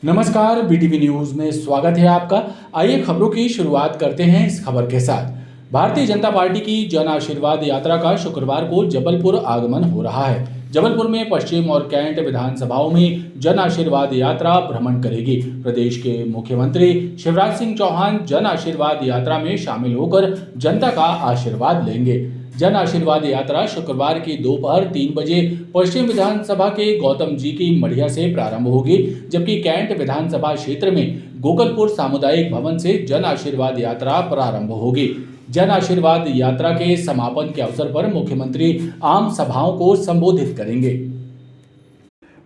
नमस्कार, BTV news में स्वागत है आपका। आइए खबरों की शुरुआत करते हैं इस खबर के साथ। भारतीय जनता पार्टी की जन आशीर्वाद यात्रा का शुक्रवार को जबलपुर आगमन हो रहा है। जबलपुर में पश्चिम और कैंट विधानसभाओं में जन आशीर्वाद यात्रा भ्रमण करेगी। प्रदेश के मुख्यमंत्री शिवराज सिंह चौहान जन आशीर्वाद यात्रा में शामिल होकर जनता का आशीर्वाद लेंगे। जन आशीर्वाद यात्रा शुक्रवार की दोपहर 3 बजे पश्चिम विधानसभा के गौतम जी की मढ़िया से प्रारंभ होगी, जबकि कैंट विधानसभा क्षेत्र में गोकलपुर सामुदायिक भवन से जन आशीर्वाद यात्रा प्रारंभ होगी। जन आशीर्वाद यात्रा के समापन के अवसर पर मुख्यमंत्री आम सभाओं को संबोधित करेंगे।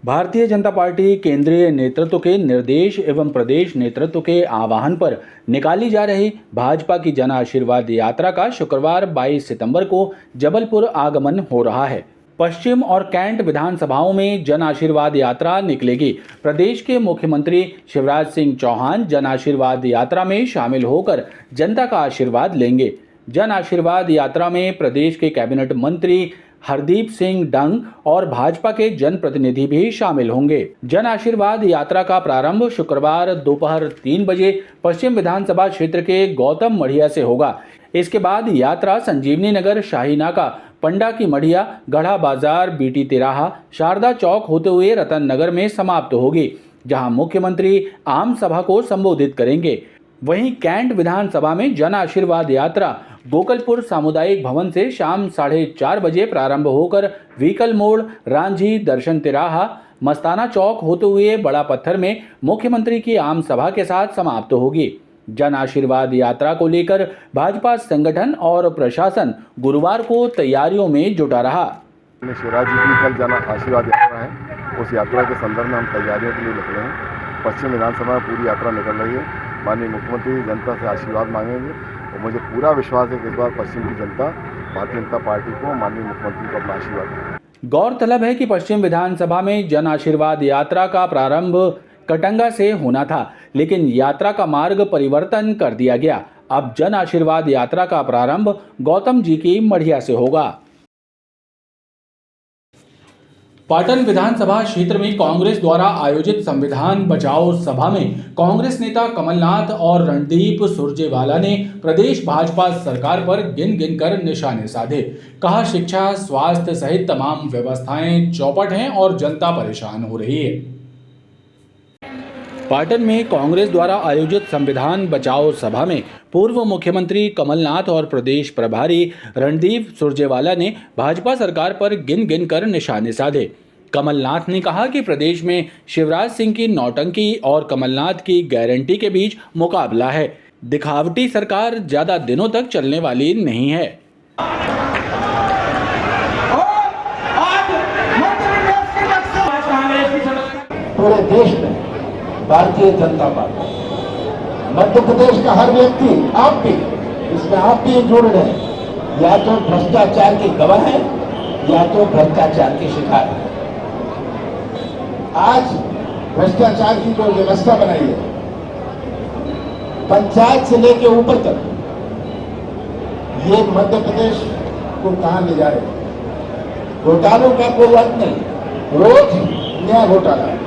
भारतीय जनता पार्टी केंद्रीय नेतृत्व के निर्देश एवं प्रदेश नेतृत्व के आह्वान पर निकाली जा रही भाजपा की जन आशीर्वाद यात्रा का शुक्रवार 22 सितंबर को जबलपुर आगमन हो रहा है। पश्चिम और कैंट विधानसभाओं में जन आशीर्वाद यात्रा निकलेगी। प्रदेश के मुख्यमंत्री शिवराज सिंह चौहान जन आशीर्वाद यात्रा में शामिल होकर जनता का आशीर्वाद लेंगे। जन आशीर्वाद यात्रा में प्रदेश के कैबिनेट मंत्री हरदीप सिंह डंग और भाजपा के जनप्रतिनिधि भी शामिल होंगे। जन आशीर्वाद यात्रा का प्रारंभ शुक्रवार दोपहर 3 बजे पश्चिम विधानसभा क्षेत्र के गौतम मढ़िया से होगा। इसके बाद यात्रा संजीवनी नगर, शाहीनाका, पंडा की मढ़िया, गढ़ा बाजार, बीटी तिराहा, शारदा चौक होते हुए रतन नगर में समाप्त होगी, जहां मुख्यमंत्री आम सभा को संबोधित करेंगे। वहीं कैंट विधानसभा में जन आशीर्वाद यात्रा गोकलपुर सामुदायिक भवन से शाम 4:30 बजे प्रारंभ होकर व्हीकल मोड़, रांझी, दर्शन तिराहा, मस्ताना चौक होते हुए बड़ा पत्थर में मुख्यमंत्री की आम सभा के साथ समाप्त होगी। जन आशीर्वाद यात्रा को लेकर भाजपा संगठन और प्रशासन गुरुवार को तैयारियों में जुटा रहा। शिवराज जी की कल जन आशीर्वाद यात्रा है, उस यात्रा के संदर्भ में हम तैयारियों के लिए निकले हैं। पश्चिम विधानसभा में पूरी यात्रा निकल रही है। माननीय मुख्यमंत्री जनता से आशीर्वाद मांगेंगे और मुझे पूरा विश्वास है कि इस बार पश्चिम की जनता भारतीय जनता पार्टी को, माननीय मुख्यमंत्री को अपना आशीर्वाद देगी। गौरतलब है कि पश्चिम विधानसभा में जन आशीर्वाद यात्रा का प्रारंभ कटंगा से होना था, लेकिन यात्रा का मार्ग परिवर्तन कर दिया गया। अब जन आशीर्वाद यात्रा का प्रारंभ गौतम जी की मढ़िया से होगा। पाटन विधानसभा क्षेत्र में कांग्रेस द्वारा आयोजित संविधान बचाओ सभा में कांग्रेस नेता कमलनाथ और रणदीप सुरजेवाला ने प्रदेश भाजपा सरकार पर गिन गिन कर निशाने साधे। कहा, शिक्षा, स्वास्थ्य सहित तमाम व्यवस्थाएं चौपट हैं और जनता परेशान हो रही है। पाटन में कांग्रेस द्वारा आयोजित संविधान बचाओ सभा में पूर्व मुख्यमंत्री कमलनाथ और प्रदेश प्रभारी रणदीप सुरजेवाला ने भाजपा सरकार पर गिन गिन कर निशाने साधे। कमलनाथ ने कहा कि प्रदेश में शिवराज सिंह की नौटंकी और कमलनाथ की गारंटी के बीच मुकाबला है। दिखावटी सरकार ज्यादा दिनों तक चलने वाली नहीं है। पूरे देश में भारतीय जनता पार्टी, मध्य प्रदेश का हर व्यक्ति, आप भी इसमें आप भी जुड़ रहे हैं, या तो भ्रष्टाचार की गवाह है या तो भ्रष्टाचार की शिकार है। आज भ्रष्टाचार की जो व्यवस्था बनाई है, पंचायत से लेके ऊपर तक, ये मध्य प्रदेश को कहां ले जा रहे। घोटालों का कोई अर्थ नहीं, रोज नया घोटाला।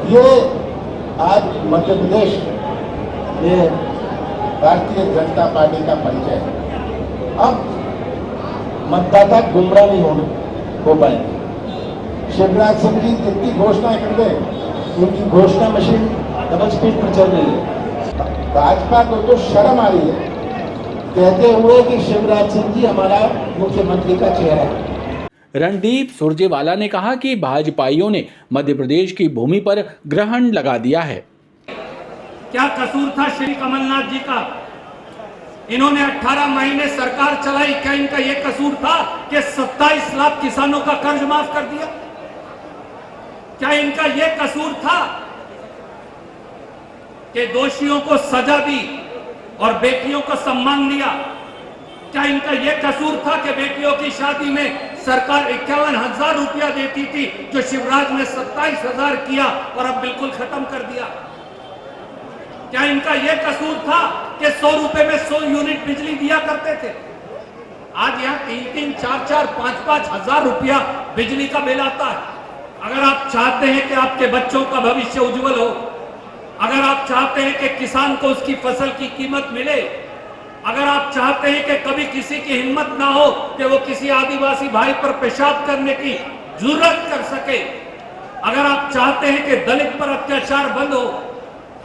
ये आज मध्य प्रदेश ये भारतीय जनता पार्टी का परिचय है। अब मतदाता गुमराह नहीं हो पाएंगे। शिवराज सिंह जी जितनी घोषणाएं कर गए, उनकी घोषणा मशीन डबल स्पीड पर चल रही है। भाजपा को तो शर्म आ रही है कहते हुए कि शिवराज सिंह जी हमारा मुख्यमंत्री का चेहरा है। रणदीप सुरजेवाला ने कहा कि भाजपाइयों ने मध्य प्रदेश की भूमि पर ग्रहण लगा दिया है। क्या कसूर था श्री कमलनाथ जी का? इन्होंने 18 महीने सरकार चलाई। क्या इनका यह कसूर था कि 27 लाख किसानों का कर्ज माफ कर दिया? क्या इनका यह कसूर था कि दोषियों को सजा दी और बेटियों को सम्मान दिया? क्या इनका यह कसूर था कि बेटियों की शादी में सरकार 51,000 रुपया देती थी, जो शिवराज ने 27,000 किया और अब बिल्कुल खत्म कर दिया? क्या इनका यह कसूर था कि 100 रुपए में 100 यूनिट बिजली दिया करते थे? आज यहाँ 3-3, 4-4, 5-5 हजार रुपया बिजली का बिल आता है। अगर आप चाहते हैं कि आपके बच्चों का भविष्य उज्जवल हो, अगर आप चाहते हैं कि किसान को उसकी फसल की कीमत मिले, अगर आप चाहते हैं कि कभी किसी की हिम्मत ना हो कि वो किसी आदिवासी भाई पर पेशाब करने की जुर्रत कर सके, अगर आप चाहते हैं कि दलित पर अत्याचार बंद हो,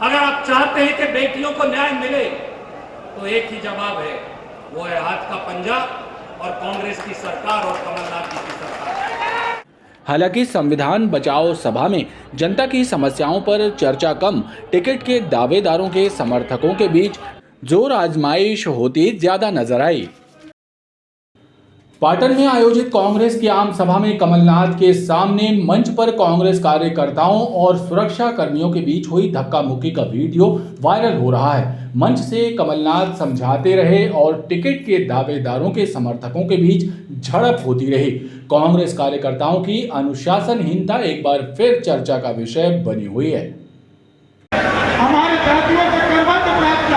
अगर आप चाहते हैं कि बेटियों को न्याय मिले, तो एक ही जवाब है, वो है हाथ का पंजा और कांग्रेस की सरकार और कमलनाथ जी की सरकार। हालांकि संविधान बचाओ सभा में जनता की समस्याओं पर चर्चा कम, टिकट के दावेदारों के समर्थकों के बीच जोर आजमाइश होती ज्यादा नजर आई। पाटन में आयोजित कांग्रेस की आम सभा में कमलनाथ के सामने मंच पर कांग्रेस कार्यकर्ताओं और सुरक्षा कर्मियों के बीच हुई धक्का मुक्की का वीडियो वायरल हो रहा है। मंच से कमलनाथ समझाते रहे और टिकट के दावेदारों के समर्थकों के बीच झड़प होती रही। कांग्रेस कार्यकर्ताओं की अनुशासनहीनता एक बार फिर चर्चा का विषय बनी हुई है। हमारे साथियों से कर्मठ प्राप्त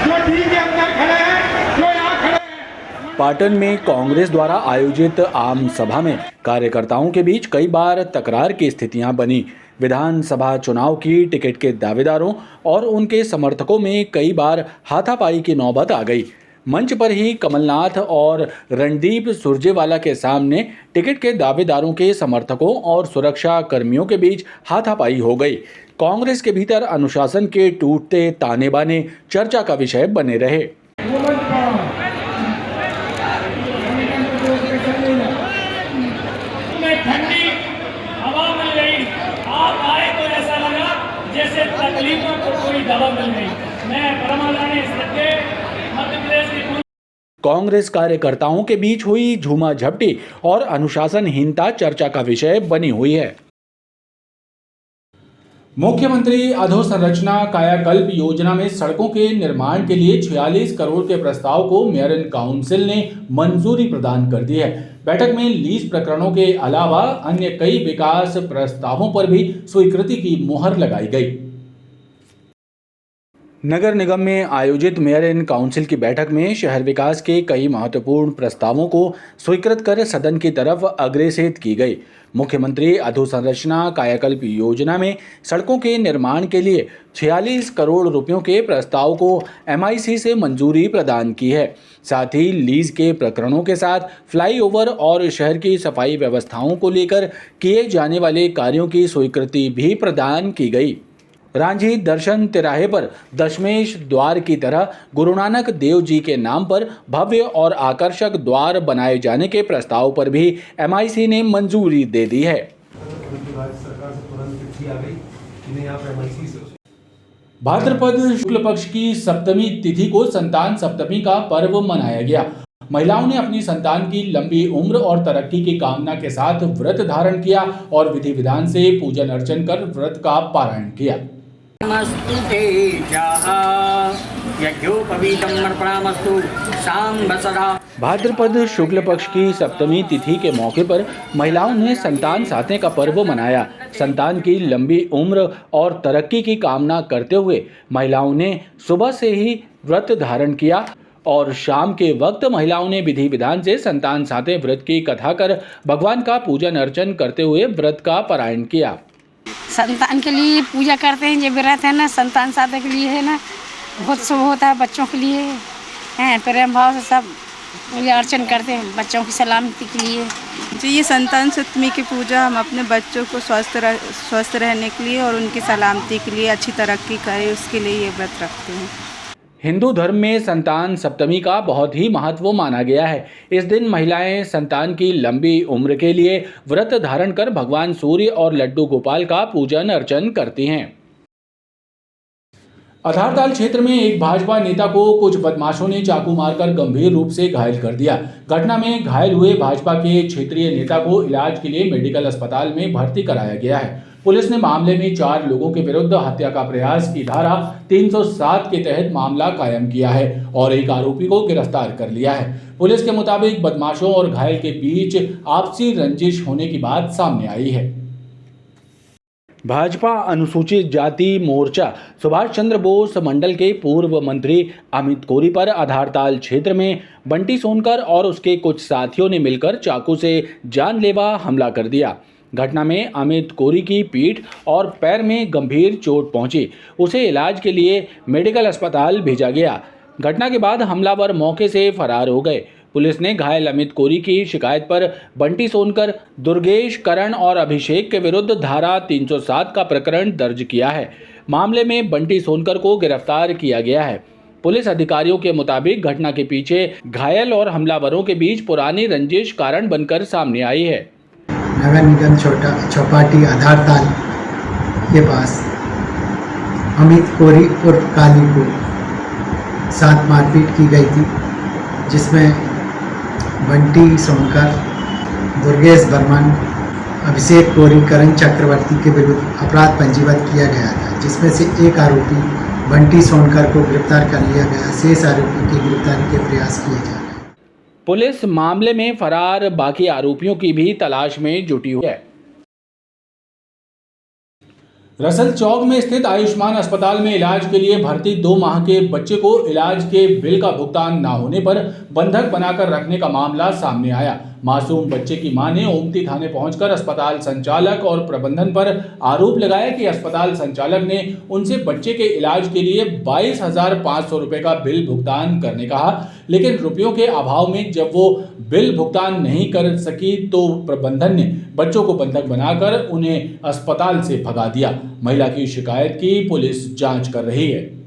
जो ठीक है अंदर खड़े हैं, जो यहाँ खड़े हैं। पाटन में कांग्रेस द्वारा आयोजित आम सभा में कार्यकर्ताओं के बीच कई बार तकरार की स्थितियां बनी। विधानसभा चुनाव की टिकट के दावेदारों और उनके समर्थकों में कई बार हाथापाई की नौबत आ गई। मंच पर ही कमलनाथ और रणदीप सुरजेवाला के सामने टिकट के दावेदारों के समर्थकों और सुरक्षा कर्मियों के बीच हाथापाई हो गई। कांग्रेस के भीतर अनुशासन के टूटते ताने बाने चर्चा का विषय बने रहे। ठंडी हवा मिल गई, आप आए तो ऐसा लगा जैसे तकलीफों को कोई दवा मिल गई। मैं परमादानी सत्य मध्य प्रदेश की कांग्रेस कार्यकर्ताओं के बीच हुई झूमा झपटी और अनुशासनहीनता चर्चा का विषय बनी हुई है। मुख्यमंत्री अधोसंरचना कायाकल्प योजना में सड़कों के निर्माण के लिए 46 करोड़ के प्रस्ताव को मेयरन काउंसिल ने मंजूरी प्रदान कर दी है। बैठक में लीज प्रकरणों के अलावा अन्य कई विकास प्रस्तावों पर भी स्वीकृति की मुहर लगाई गई। नगर निगम में आयोजित मेयरन काउंसिल की बैठक में शहर विकास के कई महत्वपूर्ण प्रस्तावों को स्वीकृत कर सदन की तरफ अग्रेसित की गई। मुख्यमंत्री अधोसंरचना कायाकल्प योजना में सड़कों के निर्माण के लिए 46 करोड़ रुपयों के प्रस्ताव को MIC से मंजूरी प्रदान की है। साथ ही लीज के प्रकरणों के साथ फ्लाईओवर और शहर की सफाई व्यवस्थाओं को लेकर किए जाने वाले कार्यों की स्वीकृति भी प्रदान की गई। रांझी दर्शन तिराहे पर दशमेश द्वार की तरह गुरु नानक देव जी के नाम पर भव्य और आकर्षक द्वार बनाए जाने के प्रस्ताव पर भी MIC ने मंजूरी दे दी है। भाद्रपद शुक्ल पक्ष की सप्तमी तिथि को संतान सप्तमी का पर्व मनाया गया। महिलाओं ने अपनी संतान की लंबी उम्र और तरक्की की कामना के साथ व्रत धारण किया और विधि विधान से पूजन अर्चन कर व्रत का पारायण किया। भाद्रपद शुक्ल पक्ष की सप्तमी तिथि के मौके पर महिलाओं ने संतान साधने का पर्व मनाया। संतान की लंबी उम्र और तरक्की की कामना करते हुए महिलाओं ने सुबह से ही व्रत धारण किया और शाम के वक्त महिलाओं ने विधि विधान से संतान साधे व्रत की कथा कर भगवान का पूजन अर्चन करते हुए व्रत का पारायण किया। संतान के लिए पूजा करते हैं, जो व्रत है ना संतान साधे के लिए है ना, बहुत शुभ होता है बच्चों के लिए हैं, प्रेम भाव से सब पूजा अर्चन करते हैं बच्चों की सलामती के लिए। जी, ये संतान सप्तमी की पूजा हम अपने बच्चों को स्वस्थ रहने के लिए और उनकी सलामती के लिए अच्छी तरक्की करें, उसके लिए ये व्रत रखते हैं। हिंदू धर्म में संतान सप्तमी का बहुत ही महत्व माना गया है। इस दिन महिलाएं संतान की लंबी उम्र के लिए व्रत धारण कर भगवान सूर्य और लड्डू गोपाल का पूजन अर्चन करती हैं। अधारताल क्षेत्र में एक भाजपा नेता को कुछ बदमाशों ने चाकू मारकर गंभीर रूप से घायल कर दिया। घटना में घायल हुए भाजपा के क्षेत्रीय नेता को इलाज के लिए मेडिकल अस्पताल में भर्ती कराया गया है। पुलिस ने मामले में 4 लोगों के विरुद्ध हत्या का प्रयास की धारा 307 के तहत मामला कायम किया है और एक आरोपी को गिरफ्तार कर लिया है। पुलिस के मुताबिक बदमाशों और घायल के बीच आपसी रंजिश होने की बात सामने आई है। भाजपा अनुसूचित जाति मोर्चा सुभाष चंद्र बोस मंडल के पूर्व मंत्री अमित कोरी पर आधारताल क्षेत्र में बंटी सोनकर और उसके कुछ साथियों ने मिलकर चाकू से जानलेवा हमला कर दिया। घटना में अमित कोरी की पीठ और पैर में गंभीर चोट पहुंची। उसे इलाज के लिए मेडिकल अस्पताल भेजा गया। घटना के बाद हमलावर मौके से फरार हो गए। पुलिस ने घायल अमित कोरी की शिकायत पर बंटी सोनकर, दुर्गेश, करण और अभिषेक के विरुद्ध धारा 307 का प्रकरण दर्ज किया है। मामले में बंटी सोनकर को गिरफ्तार किया गया है। पुलिस अधिकारियों के मुताबिक घटना के पीछे घायल और हमलावरों के बीच पुरानी रंजिश कारण बनकर सामने आई है। नगर निगम चौपाटी आधार ताल के पास अमित कोरी उर्फ काली को साथ मारपीट की गई थी, जिसमें बंटी सोनकर, दुर्गेश बर्मन, अभिषेक कोरी, करण चक्रवर्ती के विरुद्ध अपराध पंजीबद्ध किया गया था, जिसमें से एक आरोपी बंटी सोनकर को गिरफ्तार कर लिया गया। शेष आरोपी की गिरफ्तारी के प्रयास किए जा रहे हैं। पुलिस मामले में फरार बाकी आरोपियों की भी तलाश में जुटी हुई है। रसल चौक में स्थित आयुष्मान अस्पताल में इलाज के लिए भर्ती 2 माह के बच्चे को इलाज के बिल का भुगतान न होने पर बंधक बनाकर रखने का मामला सामने आया। मासूम बच्चे की मां ने ओमती थाने पहुंचकर अस्पताल संचालक और प्रबंधन पर आरोप लगाया कि अस्पताल संचालक ने उनसे बच्चे के इलाज के लिए 22,500 रुपए का बिल भुगतान करने कहा, लेकिन रुपयों के अभाव में जब वो बिल भुगतान नहीं कर सकी तो प्रबंधन ने बच्चों को बंधक बनाकर उन्हें अस्पताल से भगा दिया। महिला की शिकायत की पुलिस जांच कर रही है।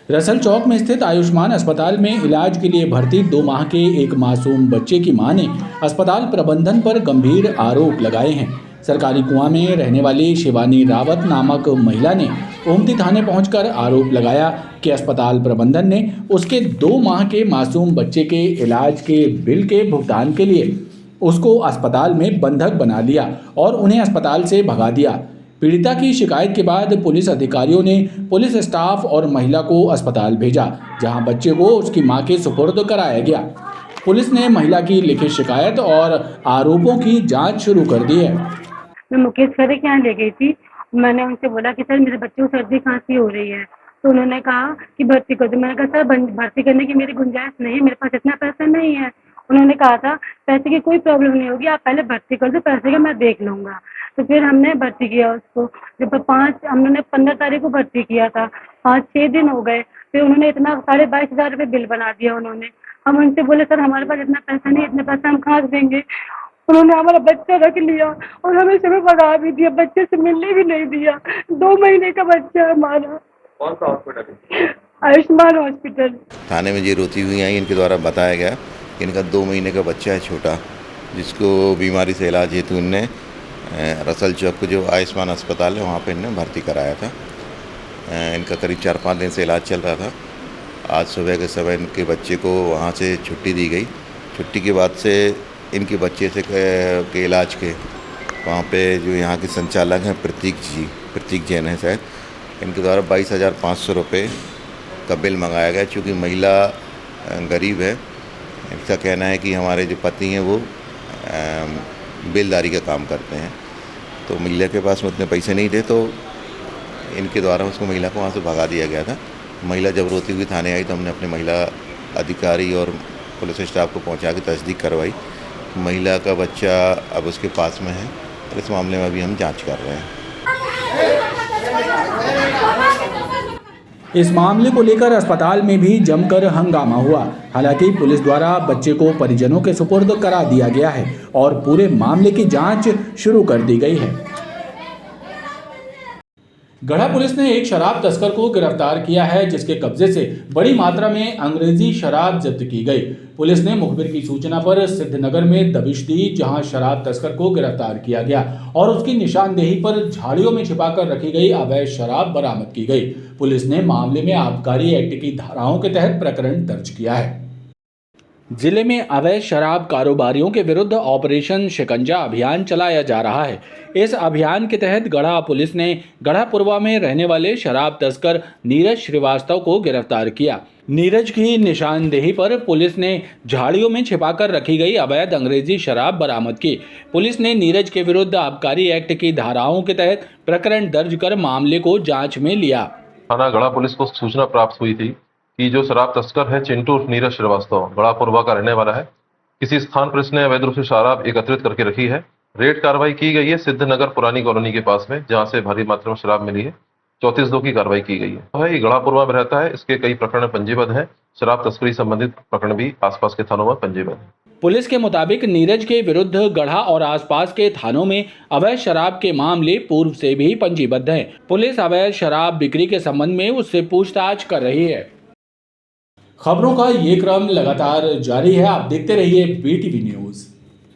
रसल चौक में स्थित आयुष्मान अस्पताल में इलाज के लिए भर्ती 2 माह के एक मासूम बच्चे की मां ने अस्पताल प्रबंधन पर गंभीर आरोप लगाए हैं। सरकारी कुआं में रहने वाली शिवानी रावत नामक महिला ने ओमती थाने पहुंचकर आरोप लगाया कि अस्पताल प्रबंधन ने उसके 2 माह के मासूम बच्चे के इलाज के बिल के भुगतान के लिए उसको अस्पताल में बंधक बना लिया और उन्हें अस्पताल से भगा दिया। पीड़िता की शिकायत के बाद पुलिस अधिकारियों ने पुलिस स्टाफ और महिला को अस्पताल भेजा, जहां बच्चे को उसकी मां के सुपुर्द कराया गया। पुलिस ने महिला की लिखित शिकायत और आरोपों की जांच शुरू कर दी है। मैं मुकेश खरे के यहाँ ले गई थी। मैंने उनसे बोला कि सर मेरे बच्चे को सर्दी खांसी हो रही है, तो उन्होंने कहा कि भर्ती कर दो। मैंने कहा सर भर्ती करने की मेरी गुंजाइश नहीं है, मेरे पास इतना पैसा नहीं है। उन्होंने कहा था पैसे की कोई प्रॉब्लम नहीं होगी, आप पहले भर्ती कर दो, पैसे का मैं देख लूँगा। तो फिर हमने भर्ती किया उसको। जब हमने 15 तारीख को भर्ती किया था, 5-6 दिन हो गए, फिर उन्होंने इतना 22,500 रुपये बिल बना दिया उन्होंने। हम उनसे बोले सर हमारे पास इतना पैसा नहीं, इतने पैसा हम कहाँ से देंगे। उन्होंने हमारा बच्चा रख लिया और हमें सुबह भगा भी दिया, बच्चे से मिलने भी नहीं दिया। 2 महीने का बच्चा है हमारा। कौन सा हॉस्पिटल? आयुष्मान हॉस्पिटल। थाने में ये रोती हुई आई, इनके द्वारा बताया गया कि इनका 2 महीने का बच्चा है छोटा, जिसको बीमारी से इलाज हेतु इनने रसल चौक को जो आयुष्मान अस्पताल है वहाँ पे इन्हें भर्ती कराया था। इनका करीब 4-5 दिन से इलाज चल रहा था। आज सुबह के समय इनके बच्चे को वहाँ से छुट्टी दी गई। छुट्टी के बाद से इनके बच्चे से के इलाज के वहाँ पे जो यहाँ के संचालक हैं प्रतीक जैन है शायद, इनके द्वारा 22,500 रुपये का बिल मंगाया गया। चूँकि महिला गरीब है, इनका कहना है कि हमारे जो पति हैं वो बिलदारी का काम करते हैं, तो महिला के पास में उतने पैसे नहीं थे, तो इनके द्वारा उसको महिला को वहाँ से भगा दिया गया था। महिला जब रोती हुई थाने आई तो हमने अपने महिला अधिकारी और पुलिस स्टाफ को पहुँचा के तस्दीक करवाई। महिला का बच्चा अब उसके पास में है और इस मामले में अभी हम जांच कर रहे हैं। इस मामले को लेकर अस्पताल में भी जमकर हंगामा हुआ। हालांकि पुलिस द्वारा बच्चे को परिजनों के सुपुर्द करा दिया गया है और पूरे मामले की जांच शुरू कर दी गई है। गढ़ा पुलिस ने एक शराब तस्कर को गिरफ्तार किया है, जिसके कब्जे से बड़ी मात्रा में अंग्रेजी शराब जब्त की गई। पुलिस ने मुखबिर की सूचना पर सिद्धनगर में दबिश दी, जहां शराब तस्कर को गिरफ्तार किया गया और उसकी निशानदेही पर झाड़ियों में छिपाकर रखी गई अवैध शराब बरामद की गई। पुलिस ने मामले में आबकारी एक्ट की धाराओं के तहत प्रकरण दर्ज किया है। जिले में अवैध शराब कारोबारियों के विरुद्ध ऑपरेशन शिकंजा अभियान चलाया जा रहा है। इस अभियान के तहत गढ़ा पुलिस ने गढ़ापुरवा में रहने वाले शराब तस्कर नीरज श्रीवास्तव को गिरफ्तार किया। नीरज की निशानदेही पर पुलिस ने झाड़ियों में छिपाकर रखी गई अवैध अंग्रेजी शराब बरामद की। पुलिस ने नीरज के विरुद्ध आबकारी एक्ट की धाराओं के तहत प्रकरण दर्ज कर मामले को जांच में लिया। थाना गढ़ा पुलिस को सूचना प्राप्त हुई थी कि जो शराब तस्कर है चिंटू उर्फ नीरज श्रीवास्तव गढ़ापुरवा का रहने वाला है, किसी स्थान पर इसने अवैध रूप से शराब एकत्रित करके रखी है। रेड कार्रवाई की गई है सिद्धनगर पुरानी कॉलोनी के पास में, जहां से भारी मात्रा में शराब मिली है। 34 की कार्रवाई की गई है। ये गढ़ापुरवा में रहता है, इसके कई प्रकरण पंजीबद्ध हैं। शराब तस्करी संबंधित प्रकरण भी आसपास के थानों में पंजीबद्ध है। पुलिस के मुताबिक नीरज के विरुद्ध गढ़ा और आसपास के थानों में अवैध शराब के मामले पूर्व से भी पंजीबद्ध हैं। पुलिस अवैध शराब बिक्री के संबंध में उससे पूछताछ कर रही है। खबरों का ये क्रम लगातार जारी है। आप देखते रहिए BTV न्यूज़।